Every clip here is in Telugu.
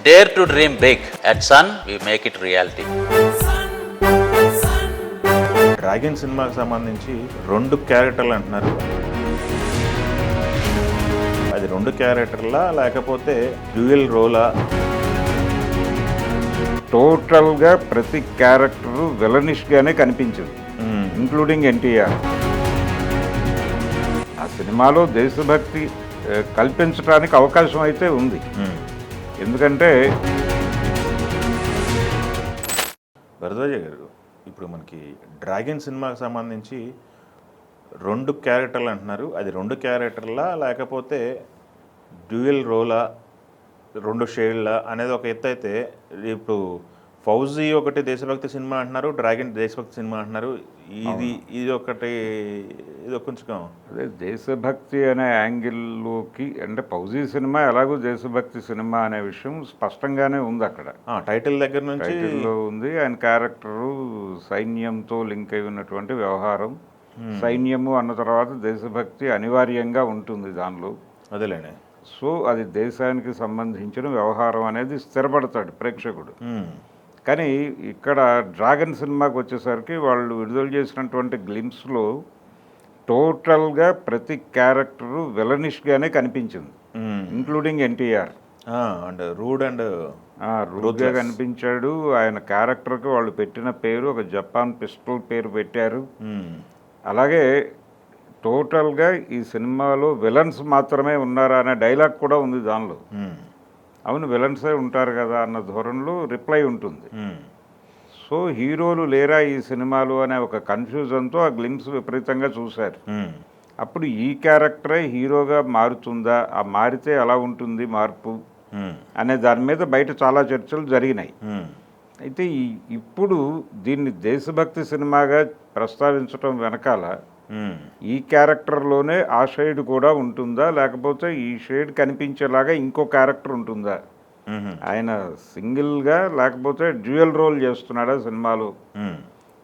dare to dream big. At Sun, we make it reality. Dragon సినిమాకి సంబంధించి 2 క్యారెక్టర్లు అంటున్నారు. అది 2 క్యారెక్టర్లా లేకపోతే డ్యూయల్ రోలా? టోటల్గా ప్రతి క్యారెక్టరు విలనిష్గానే కనిపించింది, ఇంక్లూడింగ్ ఎన్టీఆర్. ఆ సినిమాలో దేశభక్తి కల్పించడానికి అవకాశం అయితే ఉంది. ఎందుకంటే భరద్వాజ గారు, ఇప్పుడు మనకి డ్రాగన్ సినిమాకి సంబంధించి 2 క్యారెక్టర్లు అంటున్నారు. అది 2 క్యారెక్టర్లా లేకపోతే డ్యూయల్ రోలా, 2 షేడ్లా అనేది ఒక ఎత్తు అయితే, ఇప్పుడు ఫౌజీ ఒకటి దేశభక్తి సినిమా అంటున్నారు, డ్రాగన్ దేశభక్తి సినిమా అంటున్నారు. ఇది కొంచెం అదే దేశభక్తి అనే యాంగిల్లోకి, అంటే ఫౌజీ సినిమా ఎలాగో దేశభక్తి సినిమా అనే విషయం స్పష్టంగానే ఉంది అక్కడ. టైటిల్ దగ్గర నుంచి టైటిల్లో ఉంది. ఆయన క్యారెక్టరు సైన్యంతో లింక్ అయి ఉన్నటువంటి వ్యవహారం. సైన్యము అన్న తర్వాత దేశభక్తి అనివార్యంగా ఉంటుంది దానిలో. అదేలేండి. సో అది దేశానికి సంబంధించిన వ్యవహారం అనేది స్థిరపడతాడు ప్రేక్షకుడు. కానీ ఇక్కడ డ్రాగన్ సినిమాకి వచ్చేసరికి వాళ్ళు విడుదల చేసినటువంటి గ్లిమ్స్లో టోటల్గా ప్రతి క్యారెక్టరు విలనిష్గానే కనిపించింది, ఇంక్లూడింగ్ ఎన్టీఆర్. అండ్ రూడ్గా కనిపించాడు. ఆయన క్యారెక్టర్కి వాళ్ళు పెట్టిన పేరు ఒక జపాన్ పిస్టల్ పేరు పెట్టారు. అలాగే టోటల్గా ఈ సినిమాలో విలన్స్ మాత్రమే ఉన్నారా అనే డైలాగ్ కూడా ఉంది దానిలో. అవును, విలన్సే ఉంటారు కదా అన్న ధోరణిలో రిప్లై ఉంటుంది. సో హీరోలు లేరా ఈ సినిమాలు అనే ఒక కన్ఫ్యూజన్తో ఆ గ్లిమ్స్ విపరీతంగా చూశారు. అప్పుడు ఈ క్యారెక్టరే హీరోగా మారుతుందా, ఆ మారితే ఎలా ఉంటుంది మార్పు అనే దాని మీద బయట చాలా చర్చలు జరిగినాయి. అయితే ఇప్పుడు దీన్ని దేశభక్తి సినిమాగా ప్రస్తావించడం వెనకాల ఈ క్యారెక్టర్లోనే ఆ షేడ్ కూడా ఉంటుందా, లేకపోతే ఈ షేడ్ కనిపించేలాగా ఇంకో క్యారెక్టర్ ఉంటుందా, ఆయన సింగిల్గా లేకపోతే డ్యూయల్ రోల్ చేస్తున్నాడా సినిమాలో?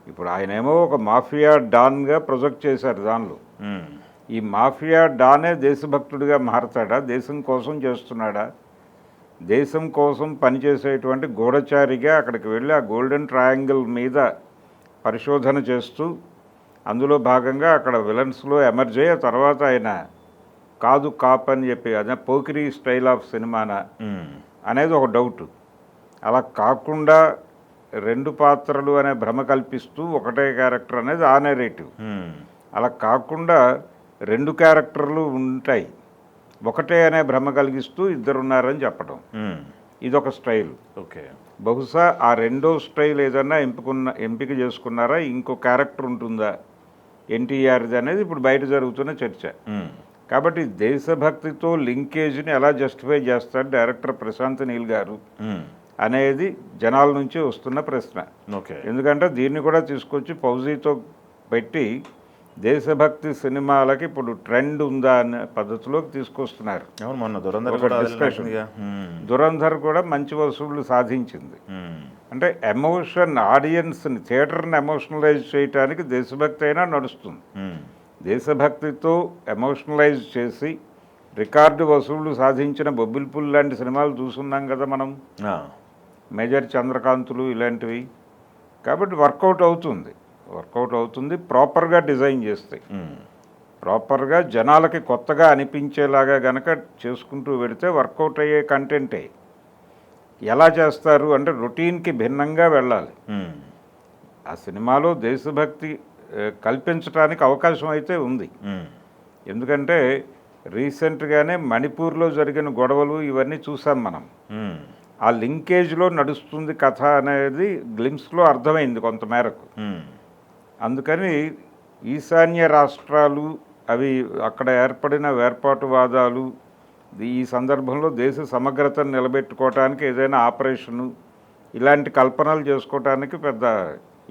ఇప్పుడు ఆయనేమో ఒక మాఫియా డాన్గా ప్రొజెక్ట్ చేశారు దానిలో. ఈ మాఫియా డానే దేశభక్తుడిగా మారతాడా, దేశం కోసం చేస్తున్నాడా, దేశం కోసం పనిచేసేటువంటి గూఢచారిగా అక్కడికి వెళ్ళి ఆ గోల్డెన్ ట్రయాంగిల్ మీద పరిశోధన చేస్తూ అందులో భాగంగా అక్కడ విలన్స్లో ఎమర్జ్ అయ్యి తర్వాత ఆయన కాదు కాప్ అని చెప్పి అదే పోకిరీ స్టైల్ ఆఫ్ సినిమానా అనేది ఒక డౌట్. అలా కాకుండా 2 పాత్రలు అనే భ్రమ కల్పిస్తూ ఒకటే క్యారెక్టర్ అనేది ఆ నెరేటివ్. అలా కాకుండా 2 క్యారెక్టర్లు ఉంటాయి, ఒకటే అనే భ్రమ కలిగిస్తూ 2 ఉన్నారని చెప్పడం, ఇదొక స్టైల్. ఓకే, బహుశా ఆ 2వ స్టైల్ ఏదన్నా ఎంపిక చేసుకున్నారా, ఇంకో క్యారెక్టర్ ఉంటుందా ఎన్టీఆర్ది అనేది ఇప్పుడు బయట జరుగుతున్న చర్చ. కాబట్టి దేశభక్తితో లింకేజ్ని ఎలా జస్టిఫై చేస్తారు డైరెక్టర్ ప్రశాంత్ నీల్ గారు అనేది జనాల నుంచి వస్తున్న ప్రశ్న. ఎందుకంటే దీన్ని కూడా తీసుకొచ్చి ఫౌజీతో పెట్టి దేశభక్తి సినిమాలకి ఇప్పుడు ట్రెండ్ ఉందా అనే పద్ధతిలోకి తీసుకొస్తున్నారు. దురంధర్ కూడా మంచి వసూళ్లు సాధించింది. అంటే ఎమోషన్, ఆడియన్స్ని, థియేటర్ని ఎమోషనలైజ్ చేయడానికి దేశభక్తి అయినా నడుస్తుంది. దేశభక్తితో ఎమోషనలైజ్ చేసి రికార్డు వసూళ్లు సాధించిన బొబ్బిల్పుల్ లాంటి సినిమాలు చూస్తున్నాం కదా మనం, మేజర్ చంద్రకాంతులు ఇలాంటివి. కాబట్టి వర్కౌట్ అవుతుంది ప్రాపర్గా డిజైన్ చేస్తే. ప్రాపర్గా జనాలకి కొత్తగా అనిపించేలాగా గనక చేసుకుంటూ వెళితే వర్కౌట్ అయ్యే కంటెంటే. ఎలా చేస్తారు అంటే రొటీన్కి భిన్నంగా వెళ్ళాలి. ఆ సినిమాలో దేశభక్తి కల్పించడానికి అవకాశం అయితే ఉంది. ఎందుకంటే రీసెంట్గానే మణిపూర్లో జరిగిన గొడవలు ఇవన్నీ చూసాం మనం. ఆ లింకేజ్లో నడుస్తుంది కథ అనేది గ్లిమ్స్లో అర్థమైంది కొంతమేరకు. అందుకని ఈశాన్య రాష్ట్రాలు అవి అక్కడ ఏర్పడిన వేర్పాటువాదాలు, ఈ సందర్భంలో దేశ సమగ్రతను నిలబెట్టుకోవటానికి ఏదైనా ఆపరేషను ఇలాంటి కల్పనలు చేసుకోవటానికి పెద్ద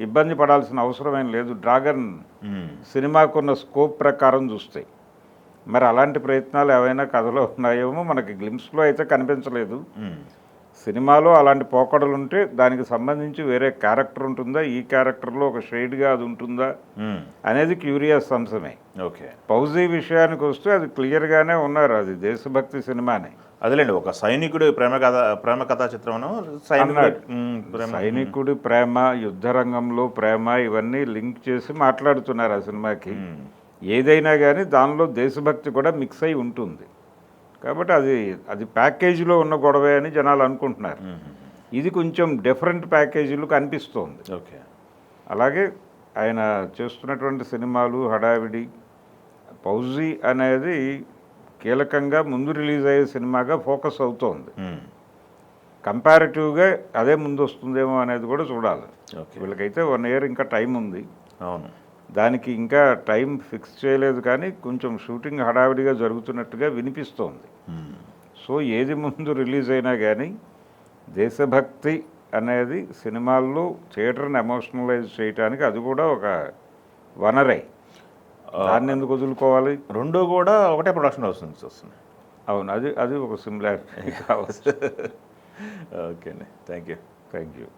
ఇబ్బంది పడాల్సిన అవసరమేం లేదు డ్రాగన్ సినిమాకున్న స్కోప్ ప్రకారం చూస్తే. మరి అలాంటి ప్రయత్నాలు ఏవైనా కథలో ఉన్నాయేమో మనకి గ్లిమ్స్లో అయితే కనిపించలేదు. సినిమాలో అలాంటి పోకడలు ఉంటే దానికి సంబంధించి వేరే క్యారెక్టర్ ఉంటుందా, ఈ క్యారెక్టర్లో ఒక షేడ్గా అది ఉంటుందా అనేది క్యూరియస్ అంశమే. ఓకే, ఫౌజీ విషయానికి వస్తే అది క్లియర్గానే ఉన్నారు, అది దేశభక్తి సినిమానే. అదేలేండి, ఒక సైనికుడు ప్రేమ కథా చిత్రం సైనికుడి ప్రేమ, యుద్ధ రంగంలో ప్రేమ, ఇవన్నీ లింక్ చేసి మాట్లాడుతున్నారు ఆ సినిమాకి. ఏదైనా కానీ దానిలో దేశభక్తి కూడా మిక్స్ అయి ఉంటుంది కాబట్టి అది ప్యాకేజీలో ఉన్న గొడవే అని జనాలు అనుకుంటున్నారు. ఇది కొంచెం డిఫరెంట్ ప్యాకేజీలు కనిపిస్తోంది. ఓకే. అలాగే ఆయన చేస్తున్నటువంటి సినిమాలు హడావిడి, ఫౌజీ అనేది కీలకంగా ముందు రిలీజ్ అయ్యే సినిమాగా ఫోకస్ అవుతోంది. కంపారిటివ్గా అదే ముందు వస్తుందేమో అనేది కూడా చూడాలి. వీళ్ళకైతే 1 year ఇంకా టైం ఉంది. అవును, దానికి ఇంకా టైం ఫిక్స్ చేయలేదు కానీ కొంచెం షూటింగ్ హడావిడిగా జరుగుతున్నట్టుగా వినిపిస్తోంది. సో ఏది ముందు రిలీజ్ అయినా కానీ దేశభక్తి అనేది సినిమాల్లో థియేటర్ని ఎమోషనలైజ్ చేయడానికి అది కూడా ఒక వనరే. దాన్ని ఎందుకు వదులుకోవాలి? రెండు కూడా ఒకటే ప్రొడక్షన్ వస్తుంది. అవును, అది ఒక సిమిలారిటీ కావచ్చు. ఓకే అండి, థ్యాంక్ యూ.